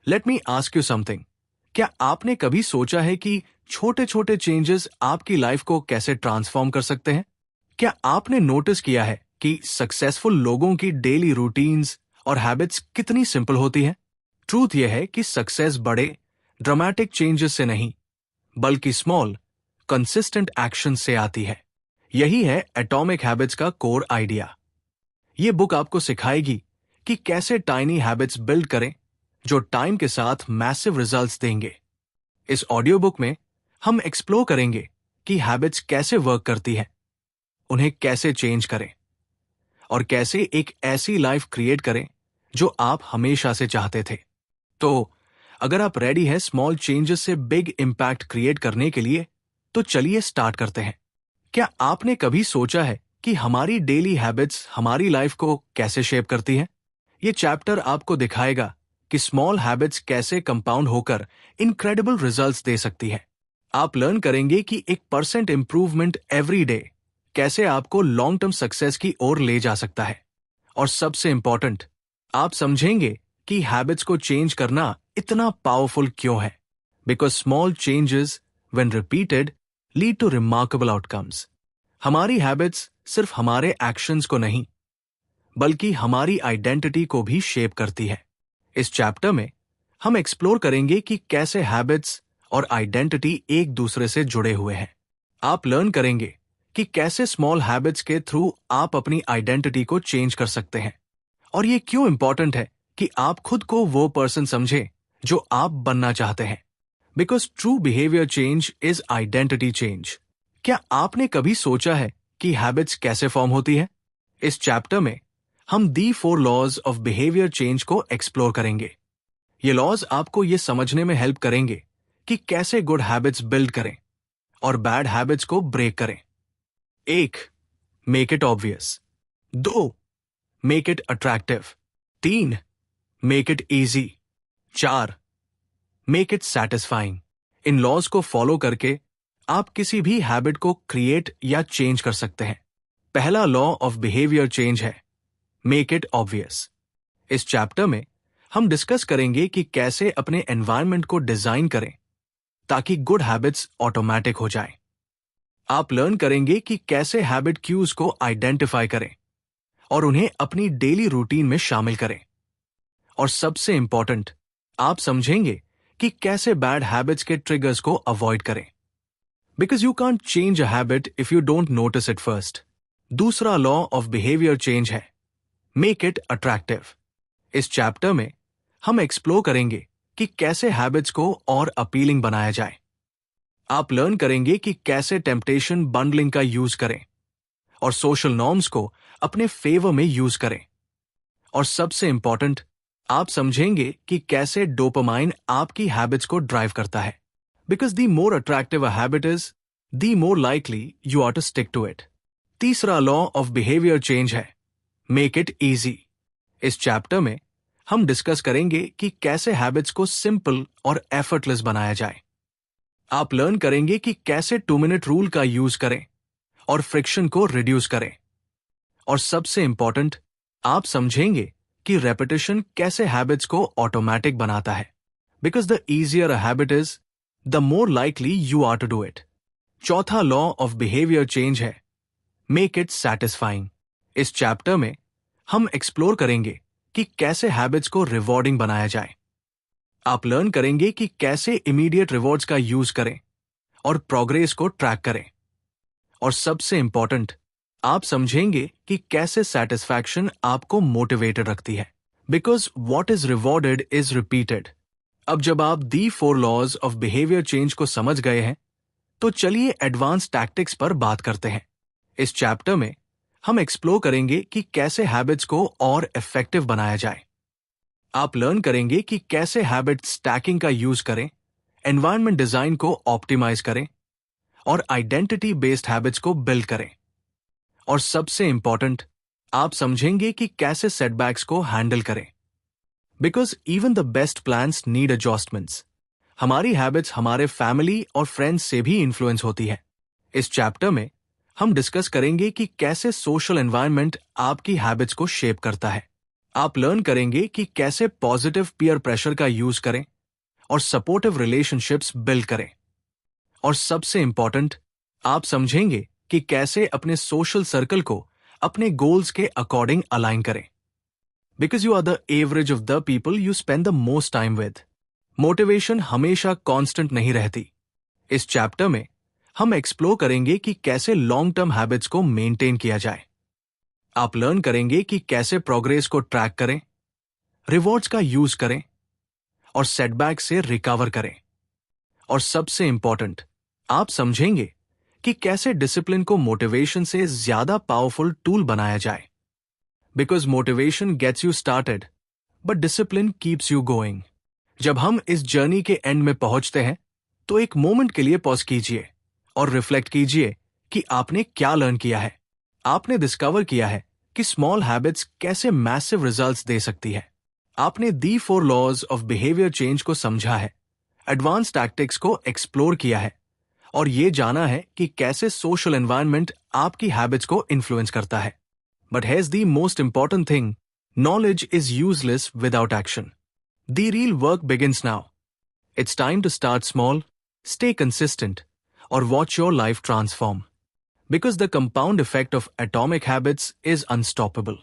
Let me ask you something. क्या आपने कभी सोचा है कि छोटे छोटे चेंजेस आपकी लाइफ को कैसे ट्रांसफॉर्म कर सकते हैं? क्या आपने नोटिस किया है कि सक्सेसफुल लोगों की डेली रूटीन्स और हैबिट्स कितनी सिंपल होती हैं? ट्रूथ यह है कि सक्सेस बड़े ड्रामेटिक चेंजेस से नहीं, बल्कि स्मॉल कंसिस्टेंट एक्शन से आती है। यही है एटॉमिक हैबिट्स का कोर आइडिया। ये बुक आपको सिखाएगी कि कैसे टाइनी हैबिट्स बिल्ड करें जो टाइम के साथ मैसिव रिजल्ट्स देंगे। इस ऑडियो बुक में हम एक्सप्लोर करेंगे कि हैबिट्स कैसे वर्क करती हैं, उन्हें कैसे चेंज करें और कैसे एक ऐसी लाइफ क्रिएट करें जो आप हमेशा से चाहते थे। तो अगर आप रेडी हैं स्मॉल चेंजेस से बिग इम्पैक्ट क्रिएट करने के लिए, तो चलिए स्टार्ट करते हैं। क्या आपने कभी सोचा है कि हमारी डेली हैबिट्स हमारी लाइफ को कैसे शेप करती हैं? ये चैप्टर आपको दिखाएगा कि स्मॉल हैबिट्स कैसे कंपाउंड होकर इनक्रेडिबल रिजल्ट्स दे सकती है। आप लर्न करेंगे कि 1% इंप्रूवमेंट एवरी डे कैसे आपको लॉन्ग टर्म सक्सेस की ओर ले जा सकता है। और सबसे इंपॉर्टेंट, आप समझेंगे कि हैबिट्स को चेंज करना इतना पावरफुल क्यों है। Because small changes when repeated lead to remarkable outcomes. हमारी हैबिट्स सिर्फ हमारे एक्शंस को नहीं, बल्कि हमारी आइडेंटिटी को भी शेप करती है। इस चैप्टर में हम एक्सप्लोर करेंगे कि कैसे हैबिट्स और आइडेंटिटी एक दूसरे से जुड़े हुए हैं। आप लर्न करेंगे कि कैसे स्मॉल हैबिट्स के थ्रू आप अपनी आइडेंटिटी को चेंज कर सकते हैं, और ये क्यों इंपॉर्टेंट है कि आप खुद को वो पर्सन समझें जो आप बनना चाहते हैं। Because true behaviour change is identity change. क्या आपने कभी सोचा है कि हैबिट्स कैसे फॉर्म होती है? इस चैप्टर में हम दी 4 लॉज ऑफ बिहेवियर चेंज को एक्सप्लोर करेंगे। ये लॉज आपको ये समझने में हेल्प करेंगे कि कैसे गुड हैबिट्स बिल्ड करें और बैड हैबिट्स को ब्रेक करें। 1. Make it obvious. 2. Make it attractive. 3. Make it easy. 4. Make it satisfying. इन लॉज को फॉलो करके आप किसी भी हैबिट को क्रिएट या चेंज कर सकते हैं। पहला लॉ ऑफ बिहेवियर चेंज है मेक इट ऑब्वियस। इस चैप्टर में हम डिस्कस करेंगे कि कैसे अपने एनवायरनमेंट को डिजाइन करें ताकि गुड हैबिट्स ऑटोमेटिक हो जाएं। आप लर्न करेंगे कि कैसे हैबिट क्यूज को आइडेंटिफाई करें और उन्हें अपनी डेली रूटीन में शामिल करें। और सबसे इंपॉर्टेंट, आप समझेंगे कि कैसे बैड हैबिट्स के ट्रिगर्स को अवॉइड करें। Because you can't change a habit if you don't notice it first. दूसरा लॉ ऑफ बिहेवियर चेंज है मेक इट अट्रैक्टिव। इस चैप्टर में हम एक्सप्लोर करेंगे कि कैसे हैबिट्स को और अपीलिंग बनाया जाए। आप लर्न करेंगे कि कैसे टेम्पटेशन बंडलिंग का यूज करें और सोशल नॉर्म्स को अपने फेवर में यूज करें। और सबसे इंपॉर्टेंट, आप समझेंगे कि कैसे डोपामाइन आपकी हैबिट्स को ड्राइव करता है। Because the more attractive a habit is, the more likely you are to stick to it. तीसरा लॉ ऑफ बिहेवियर चेंज है मेक इट इजी। इस चैप्टर में हम डिस्कस करेंगे कि कैसे हैबिट्स को सिंपल और एफर्टलेस बनाया जाए। आप लर्न करेंगे कि कैसे 2 मिनट रूल का यूज करें और फ्रिक्शन को रिड्यूस करें। और सबसे इंपॉर्टेंट, आप समझेंगे कि रेपिटेशन कैसे हैबिट्स को ऑटोमेटिक बनाता है। Because the easier a habit is, the more likely you are to do it. चौथा लॉ ऑफ बिहेवियर चेंज है मेक इट सैटिस्फाइंग। इस चैप्टर में हम एक्सप्लोर करेंगे कि कैसे हैबिट्स को रिवॉर्डिंग बनाया जाए। आप लर्न करेंगे कि कैसे इमीडिएट रिवॉर्ड्स का यूज करें और प्रोग्रेस को ट्रैक करें। और सबसे इंपॉर्टेंट, आप समझेंगे कि कैसे सैटिस्फैक्शन आपको मोटिवेटेड रखती है। Because what is rewarded is repeated. अब जब आप दी 4 लॉज ऑफ बिहेवियर चेंज को समझ गए हैं, तो चलिए एडवांस टैक्टिक्स पर बात करते हैं। इस चैप्टर में हम एक्सप्लोर करेंगे कि कैसे हैबिट्स को और इफेक्टिव बनाया जाए। आप लर्न करेंगे कि कैसे हैबिट स्टैकिंग का यूज करें, एनवायरनमेंट डिजाइन को ऑप्टिमाइज करें और आइडेंटिटी बेस्ड हैबिट्स को बिल्ड करें। और सबसे इंपॉर्टेंट, आप समझेंगे कि कैसे सेटबैक्स को हैंडल करें। Because even the best plans need adjustments. हमारी हैबिट्स हमारे फैमिली और फ्रेंड्स से भी इन्फ्लुएंस होती है। इस चैप्टर में हम डिस्कस करेंगे कि कैसे सोशल एनवायरनमेंट आपकी हैबिट्स को शेप करता है। आप लर्न करेंगे कि कैसे पॉजिटिव पीयर प्रेशर का यूज करें और सपोर्टिव रिलेशनशिप्स बिल्ड करें। और सबसे इंपॉर्टेंट, आप समझेंगे कि कैसे अपने सोशल सर्कल को अपने गोल्स के अकॉर्डिंग अलाइन करें। Because you are the average of the people you spend the most time with. Motivation हमेशा कांस्टेंट नहीं रहती। इस चैप्टर में हम एक्सप्लोर करेंगे कि कैसे लॉन्ग टर्म हैबिट्स को मेंटेन किया जाए। आप लर्न करेंगे कि कैसे प्रोग्रेस को ट्रैक करें, रिवॉर्ड्स का यूज करें और सेटबैक से रिकवर करें। और सबसे इंपॉर्टेंट, आप समझेंगे कि कैसे डिसिप्लिन को मोटिवेशन से ज्यादा पावरफुल टूल बनाया जाए। Because motivation gets you started but discipline keeps you going. जब हम इस जर्नी के एंड में पहुंचते हैं तो एक मोमेंट के लिए पॉज कीजिए और रिफ्लेक्ट कीजिए कि आपने क्या लर्न किया है। आपने डिस्कवर किया है कि स्मॉल हैबिट्स कैसे मैसिव रिजल्ट्स दे सकती है। आपने दी 4 लॉज ऑफ बिहेवियर चेंज को समझा है, एडवांस टैक्टिक्स को एक्सप्लोर किया है और ये जाना है कि कैसे सोशल एनवायरनमेंट आपकी हैबिट्स को इन्फ्लुएंस करता है। But hairs the most important thing, knowledge is useless without action. The real work begins now. It's time to start small, stay consistent, or watch your life transform. Because the compound effect of atomic habits is unstoppable.